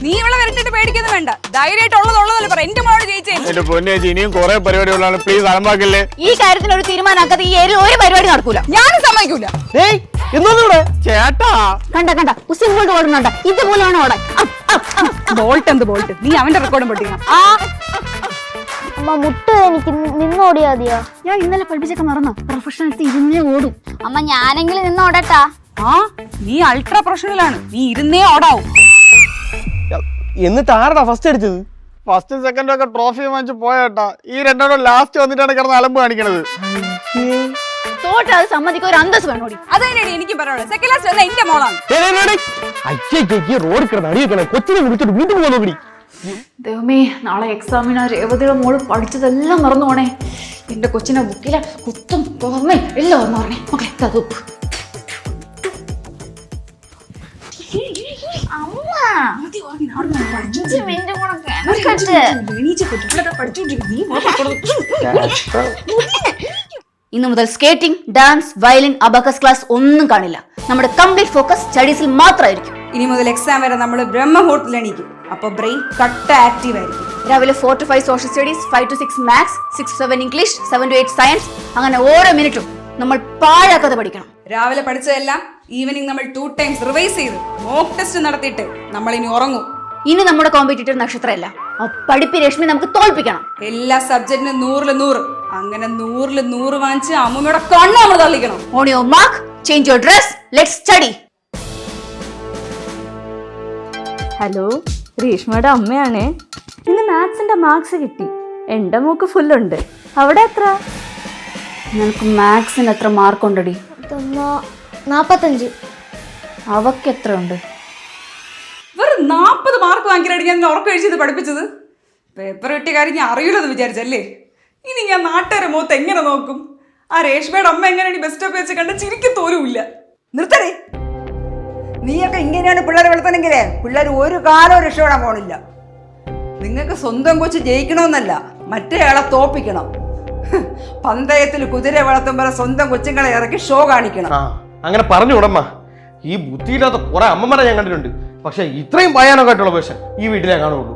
നീ ഇവിടെ വരട്ടിട്ട് പേടിക്കൊന്നും വേണ്ട. ധൈര്യമായിട്ടുള്ളതല്ലേ പറ. എന്റെ മോളോട് ജയിച്ചേ. എന്റെ പൊന്നേച്ചി ഇനിയും കുറെ പരിപാടികളാണ്, പ്ലീസ് അലമ്പാക്കല്ലേ. ഈ കാര്യത്തിൽ ഒരു തീരുമാനമാക്കാതെ ഈ ഏരിയ ഒരു പരിപാടി നടക്കൂല. ഞാനും സമ്മതിക്കൂല. ചേട്ടാ കണ്ട ഉസിൻ ബോൾട്ട് ഓടുന്നുണ്ട, ഇതുപോലെയാണ് ഓടാൻ. ബോൾട്ട് എന്ത് ബോൾട്ട്? നീ അവന്റെ റെക്കോർഡും പൊട്ടിക്കണം. അമ്മ മുട്ട് എനിക്ക് നിന്നോടിയാ മതിയോ? ഞാൻ ഇന്നലെ പഠിപ്പിച്ചൊക്കെ മറന്നോ? പ്രൊഫഷണൽസ് ഇരുന്നേ ഓടും. അമ്മ ഞാനെങ്കിലും നിന്നോടട്ടാ. നീ അൾട്രാ പ്രൊഫഷണൽ ആണ്, നീ ഇരുന്നേ ഓടാവും. എന്നിട്ട് ആരടാ ഫസ്റ്റ് അടിച്ചത്? ഫസ്റ്റ് സെക്കൻഡും ഒക്കെ ട്രോഫി വാങ്ങിച്ച് പോയേട്ടാ. ഈ രണ്ടെണ്ണം ലാസ്റ്റ് വന്നിട്ടാണ് കിടന്ന് അലമ്പ് കാണിക്കണത്. തോട്ട് അത് സമ്മതിക്കാൻ ഒരു അന്തസ് വേണോടി. അതന്നെയാണ് എനിക്ക് പറയാനുള്ളത്. സെക്കൻഡ് ലാസ്റ്റ് വന്ന എന്റെ മോളാണ്. റോഡ് കിടന്ന് അടിയൊക്കെ കൊച്ചിനെ വിളിച്ചിട്ട് വീട്ടിൽ പോകുന്നോടി. ദൈവമേ, നാളെ എക്സാമിന് രേവതിയുടെ മോള് പഠിച്ചതെല്ലാം മറന്നു പോണേ. എന്റെ കൊച്ചിനെ ബുക്കിലെ കുത്തും തുറന്നേ എല്ലാം ഓർമ്മ പറഞ്ഞേ. ഓക്കെ, ഉപ്പ്. ഇന്നു മുതൽ skating, dance, violin, abacus class ഒന്നും കാണില്ല. നമ്മുടെ കംപ്ലീറ്റ് ഫോക്കസ് സ്റ്റഡീസിൽ മാത്രമായിരിക്കും. ഇനി മുതൽ എക്സാം വരെ നമ്മൾ ബ്രഹ്മമുഹൂർത്തത്തിൽ എണീക്കും. അപ്പൊ ബ്രെയിൻ കട്ട ആക്റ്റീവ് ആയിരിക്കും. രാവിലെ 4 to 5 social studies, 5 to 6 maths, 6 to 7 English, 7 to 8 science. അങ്ങനെ ഓരോ മിനിറ്റും നമ്മൾ പാഴാക്കാതെ പഠിക്കണം. രാവിലെ പഠിച്ചതെല്ലാം ഈവനിങ് നമ്മൾ 2 times റിവൈസ് ചെയ്ത് മോക്ക് ടെസ്റ്റ് നടത്തിയിട്ട് നമ്മൾ ഇനി ഉറങ്ങും. ഇനി നമ്മുടെ കോമ്പറ്റീറ്റർ നക്ഷത്രമല്ല, ആ പഠിപ്പ് രശ്മി നമുക്ക് തോൽപ്പിക്കണം. എല്ലാ സബ്ജക്റ്റിനും 100-100. അങ്ങനെ 100-100 വാങ്ങിച്ച് അമ്മൂമ്മയുടെ കണ്ണ് നമ്മൾ തള്ളിക്കണം. On your mark, change your dress, let's study. Hello, രേഷ്മയുടെ അമ്മയാണേ. ഇന്ന് മാത്സിന്റെ മാർക്സ് കിട്ടി. എൻ്റെ മോക്ക് ഫുള്ളുണ്ട്. അവിടെ എത്ര? നിനക്ക് മാത്സിന് എത്ര മാർക്ക് ഉണ്ടടി? 45. അവക്ക് എത്ര ഉണ്ട്? വെറും 40 മാർക്ക് വാങ്ങിക്കാനായിട്ട് ഞാൻ ഉറക്കം കഴിച്ചത് പഠിപ്പിച്ചത്. പേപ്പർ കിട്ടിയ കാര്യം ഞാൻ അറിയില്ലെന്ന് വിചാരിച്ചല്ലേ. ഇനി ഞാൻ നാട്ടുകാരെ മുഖത്ത് എങ്ങനെ നോക്കും? ആ രേഷ്മയുടെ അമ്മ എങ്ങനെയാണ് ബെസ്റ്റ് ഓഫ് വെച്ച് കണ്ട് ചിരിക്ക് തോലുമില്ല. നിർത്തണേ. നീയൊക്കെ ഇങ്ങനെയാണ് പിള്ളേരെ വളർത്തണമെങ്കിലേ പിള്ളേർ ഒരു കാലവും രക്ഷപ്പെടാൻ പോണില്ല. നിങ്ങൾക്ക് സ്വന്തം കൊച്ച് ജയിക്കണമെന്നല്ല, മറ്റേ ആളെ തോപ്പിക്കണം. പന്തയത്തിൽ കുതിര വളർത്തുമ്പോൾ സ്വന്തം കൊച്ചുങ്ങളെ ഇറക്കി ഷോ കാണിക്കണം. അങ്ങനെ പറഞ്ഞു ഉടമ്മ. ഈ ബുദ്ധിയില്ലാത്ത കുറെ അമ്മമാരെ ഞാൻ കണ്ടിട്ടുണ്ട്. പക്ഷെ ഇത്രയും ഭയാനകമായിട്ടുള്ള പേഴ്സൺ ഈ വീട്ടിലേ കാണുള്ളൂ.